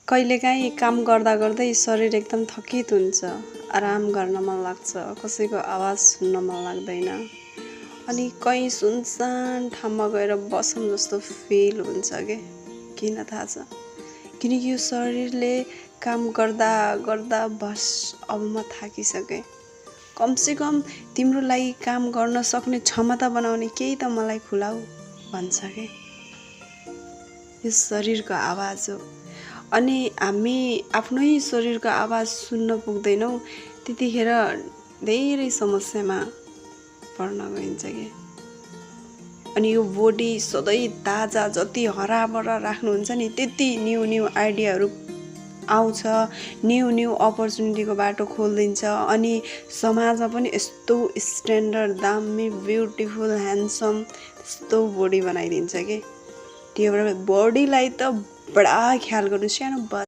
कहिलेकाहीँ काम गर्दा गर्दै शरीर एकदम थकित हुन्छ, आराम गर्न मन लाग्छ, कसैको आवाज सुन्न मन लाग्दैन अनि कहीँ सुनसान ठाउँमा गएर बसौँ जस्तो फिल हुन्छ के किन थाहा छ? किनकि यो शरीरले काम गर्दा गर्दा बस अब म थाकिसकेँ। कमसेकम तिम्रो लागि काम गर्न सक्ने क्षमता बनाउने केही त मलाई खुलाऊ भन्छ के। यो शरीरको आवाज हो अनि हामी आफ्नै शरीरको आवाज सुन्न पुग्दैनौँ, त्यतिखेर धेरै समस्यामा पर्न गइन्छ के। अनि यो बडी सधैँ ताजा, जति हराभरा राख्नुहुन्छ नि त्यति न्यू न्यू आइडियाहरू आउँछ, न्यू न्यू अपर्च्युनिटीको बाटो खोलिदिन्छ अनि समाजमा पनि यस्तो स्ट्यान्डर्ड दामी ब्युटिफुल ह्यान्डसम यस्तो बडी बनाइदिन्छ के। त्यो भएर बडीलाई त बडा ख्याल गर्नु। सानो